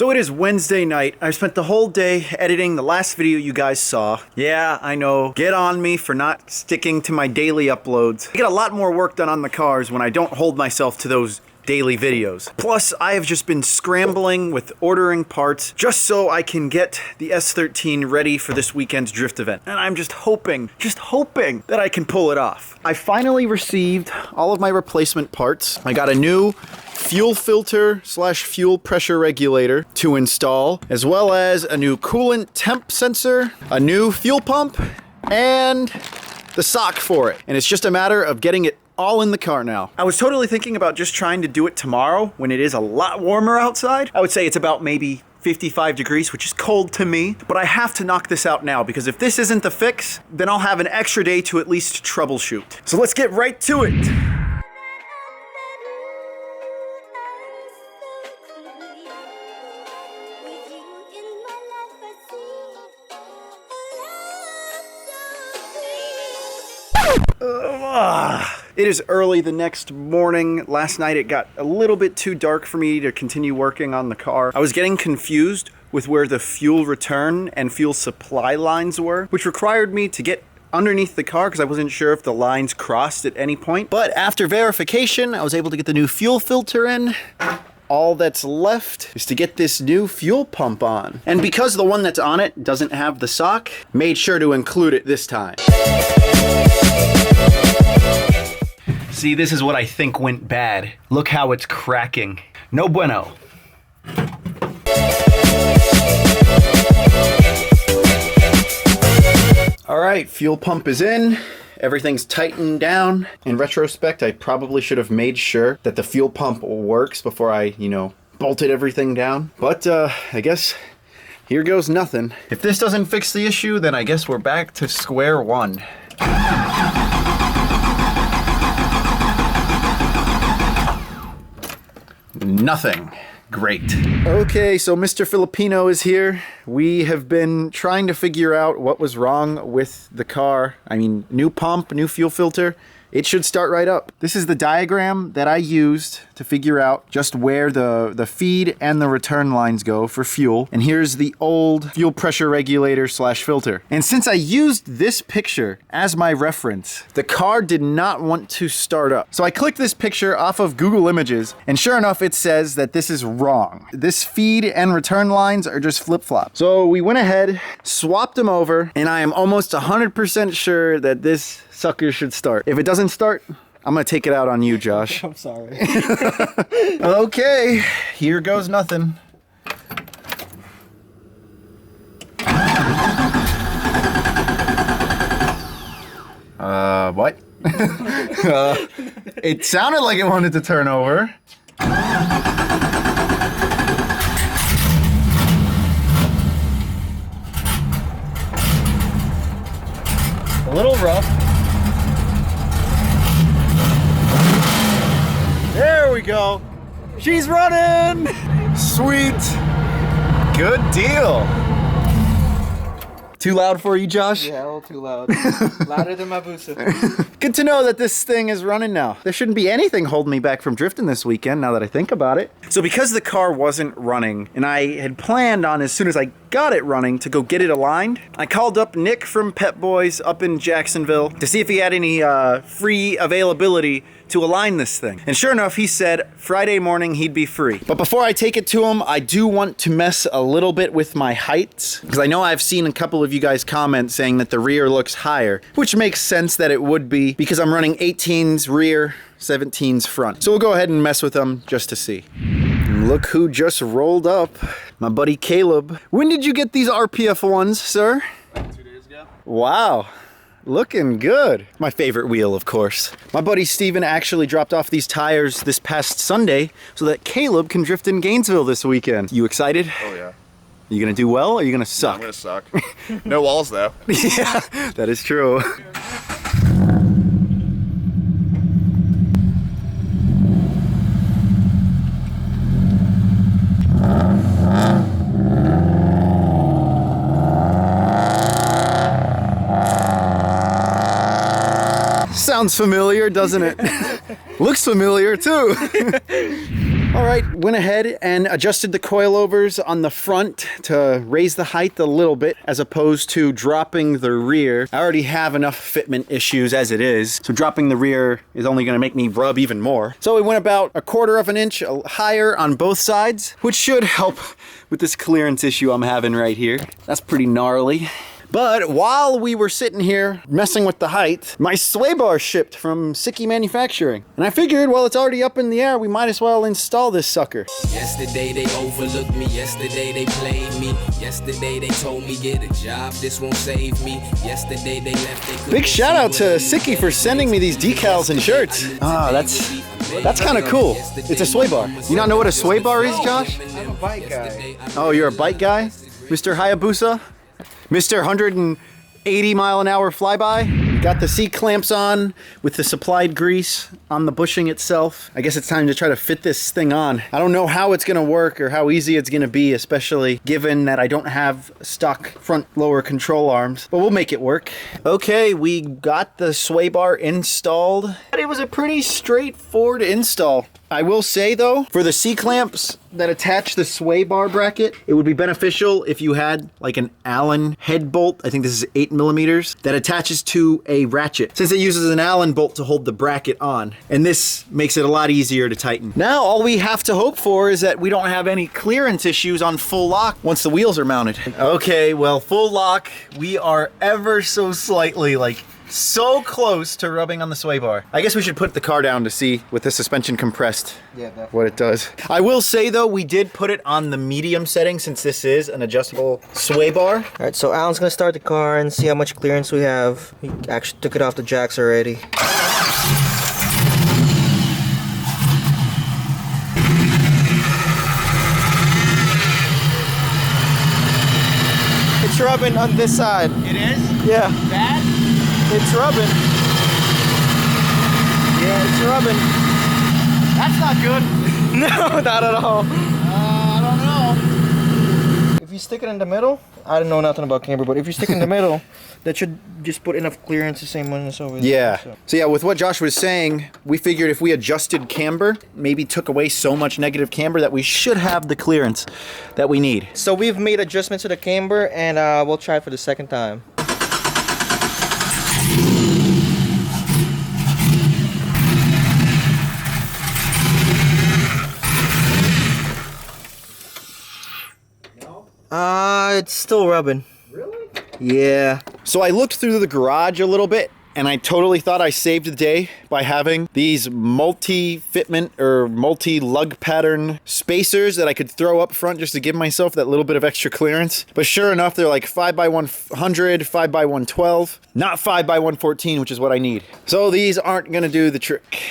So it is Wednesday night. I spent the whole day editing the last video you guys saw. Yeah, I know. Get on me for not sticking to my daily uploads. I get a lot more work done on the cars when I don't hold myself to those daily videos. Plus, I have just been scrambling with ordering parts just so I can get the S13 ready for this weekend's drift event. And I'm just hoping that I can pull it off. I finally received all of my replacement parts. I got a new fuel filter / fuel pressure regulator to install, as well as a new coolant temp sensor, a new fuel pump, and the sock for it. And it's just a matter of getting it all in the car now. I was totally thinking about just trying to do it tomorrow when it is a lot warmer outside. I would say it's about maybe 55 degrees, which is cold to me, but I have to knock this out now because if this isn't the fix, then I'll have an extra day to at least troubleshoot. So let's get right to it. It is early the next morning. Last night it got a little bit too dark for me to continue working on the car. I was getting confused with where the fuel return and fuel supply lines were, which required me to get underneath the car because I wasn't sure if the lines crossed at any point. But after verification, I was able to get the new fuel filter in. All that's left is to get this new fuel pump on. And because the one that's on it doesn't have the sock, made sure to include it this time. See, this is what I think went bad. Look how it's cracking. No bueno. All right, fuel pump is in. Everything's tightened down. In retrospect, I probably should have made sure that the fuel pump works before I, bolted everything down. But I guess here goes nothing. If this doesn't fix the issue, then I guess we're back to square one. Nothing. Great. Okay, so Mr. Filipino is here. We have been trying to figure out what was wrong with the car. I mean, new pump, new fuel filter. It should start right up. This is the diagram that I used to figure out just where the feed and the return lines go for fuel. And here's the old fuel pressure regulator / filter. And since I used this picture as my reference, the car did not want to start up. So I clicked this picture off of Google Images, and sure enough, it says that this is wrong. This feed and return lines are just flip-flop. So we went ahead, swapped them over, and I am almost 100% sure that this sucker should start. If it doesn't start, I'm gonna take it out on you, Josh. I'm sorry. Okay, here goes nothing. What? It sounded like it wanted to turn over. A little rough. There we go. She's running. Sweet. Good deal. Too loud for you, Josh? Yeah, a little too loud. Louder than my busa. Good to know that this thing is running now. There shouldn't be anything holding me back from drifting this weekend, now that I think about it. So because the car wasn't running, and I had planned on as soon as I got it running to go get it aligned, I called up Nick from Pet Boys up in Jacksonville to see if he had any free availability to align this thing. And sure enough, he said Friday morning he'd be free. But before I take it to him, I do want to mess a little bit with my heights, because I know I've seen a couple of you guys comment saying that the rear looks higher, which makes sense that it would be because I'm running 18s rear, 17s front. So we'll go ahead and mess with them just to see. And look who just rolled up. My buddy Caleb. When did you get these RPF ones, sir? Like 2 days ago. Wow. Looking good. My favorite wheel, of course. My buddy Steven actually dropped off these tires this past Sunday so that Caleb can drift in Gainesville this weekend. You excited? Oh yeah. You gonna do well or are you gonna suck? I'm gonna suck. No walls though. Yeah, that is true. Sounds familiar, doesn't it? Looks familiar too. All right, went ahead and adjusted the coilovers on the front to raise the height a little bit as opposed to dropping the rear. I already have enough fitment issues as it is, so dropping the rear is only gonna make me rub even more. So we went about 1/4 of an inch higher on both sides, which should help with this clearance issue I'm having right here. That's pretty gnarly. But while we were sitting here messing with the height, my sway bar shipped from Sicky Manufacturing. And I figured, well, it's already up in the air, we might as well install this sucker. Yesterday they overlooked me, yesterday they played me, yesterday they told me get a job, this won't save me, yesterday they left. Big shout out to Sicky for sending me these decals and shirts. Ah, that's kind of cool. It's a sway bar. You not know what a sway bar is, Josh? I'm a bike guy. Oh, you're a bike guy? Mr. Hayabusa? Mr. 180 mile an hour flyby. Got the C-clamps on with the supplied grease on the bushing itself. I guess it's time to try to fit this thing on. I don't know how it's gonna work or how easy it's gonna be, especially given that I don't have stock front lower control arms, but we'll make it work. Okay, we got the sway bar installed. It was a pretty straightforward install. I will say though, for the C-clamps that attach the sway bar bracket, it would be beneficial if you had like an Allen head bolt. I think this is 8mm that attaches to a ratchet, since it uses an Allen bolt to hold the bracket on. And this makes it a lot easier to tighten. Now all we have to hope for is that we don't have any clearance issues on full lock once the wheels are mounted. Okay, well, full lock, we are ever so slightly so close to rubbing on the sway bar. I guess we should put the car down to see with the suspension compressed what it does. I will say though, we did put it on the medium setting since this is an adjustable sway bar. All right, so Alan's gonna start the car and see how much clearance we have. He actually took it off the jacks already. It's rubbing on this side. It is? Yeah. Bad? It's rubbing. Yeah, it's rubbing. That's not good. No, not at all. I don't know. If you stick it in the middle, I don't know nothing about camber, but if you stick it in the middle, that should just put enough clearance the same one as over there. Yeah. So yeah, with what Josh was saying, we figured if we adjusted camber, maybe took away so much negative camber that we should have the clearance that we need. So we've made adjustments to the camber, and we'll try it for the second time. It's still rubbing. Really? Yeah. So I looked through the garage a little bit and I totally thought I saved the day by having these multi-fitment or multi-lug pattern spacers that I could throw up front just to give myself that little bit of extra clearance. But sure enough, they're like 5x100, 5x112, not 5x114, which is what I need. So these aren't gonna do the trick.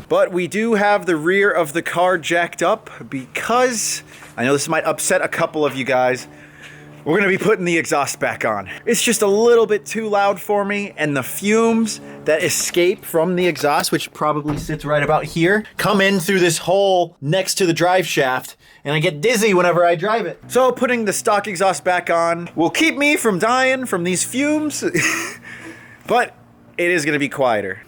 But we do have the rear of the car jacked up because I know this might upset a couple of you guys. We're gonna be putting the exhaust back on. It's just a little bit too loud for me, and the fumes that escape from the exhaust, which probably sits right about here, come in through this hole next to the drive shaft, and I get dizzy whenever I drive it. So putting the stock exhaust back on will keep me from dying from these fumes, but it is gonna be quieter.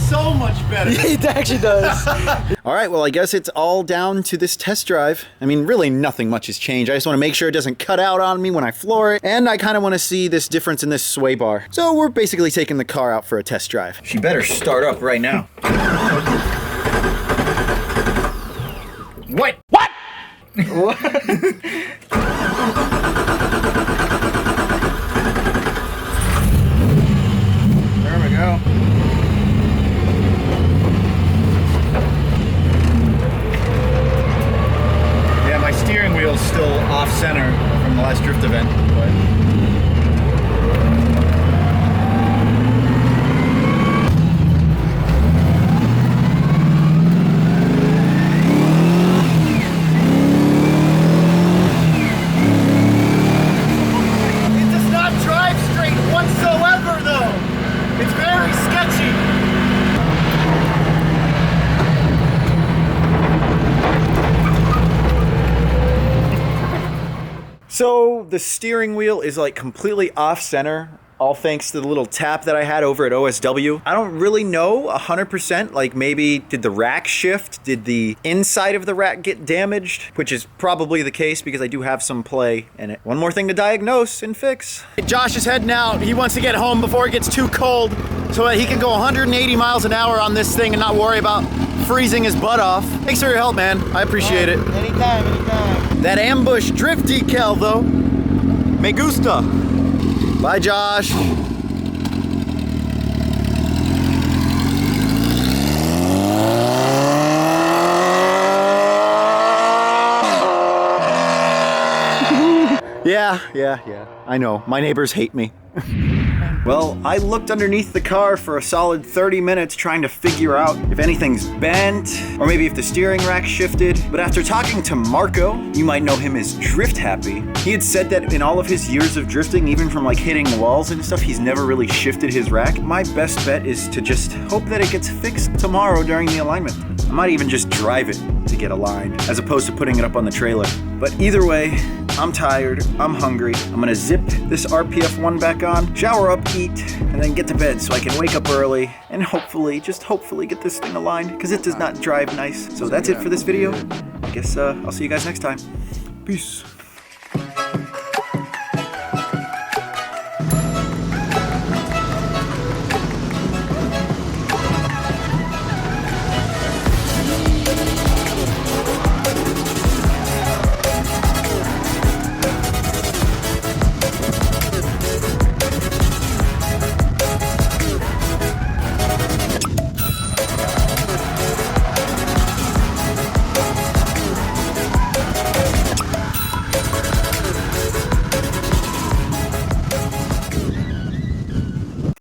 So much better. It actually does. All right, well, I guess it's all down to this test drive. I mean, really nothing much has changed. I just want to make sure it doesn't cut out on me when I floor it. And I kind of want to see this difference in this sway bar. So we're basically taking the car out for a test drive. She better start up right now. What? What? What? There we go. Steering wheel's still off center from the last drift event. It does not drive straight whatsoever though. It's very sketchy. So the steering wheel is like completely off center, all thanks to the little tap that I had over at OSW. I don't really know 100%, like maybe did the rack shift? Did the inside of the rack get damaged? Which is probably the case because I do have some play in it. One more thing to diagnose and fix. Josh is heading out. He wants to get home before it gets too cold so that he can go 180 miles an hour on this thing and not worry about freezing his butt off. Thanks for your help, man. I appreciate it. Anytime, anytime. That ambush drift decal though, me gusta. Bye, Josh. Yeah. I know. My neighbors hate me. Well, I looked underneath the car for a solid 30 minutes trying to figure out if anything's bent or maybe if the steering rack shifted. But after talking to Marco, you might know him as Drift Happy, he had said that in all of his years of drifting, even from like hitting walls and stuff, he's never really shifted his rack. My best bet is to just hope that it gets fixed tomorrow during the alignment. I might even just drive it to get aligned as opposed to putting it up on the trailer. But either way, I'm tired, I'm hungry. I'm gonna zip this RPF1 back on, shower up, eat, and then get to bed so I can wake up early and hopefully, just hopefully get this thing aligned because it does not drive nice. So that's it for this video. I guess I'll see you guys next time. Peace.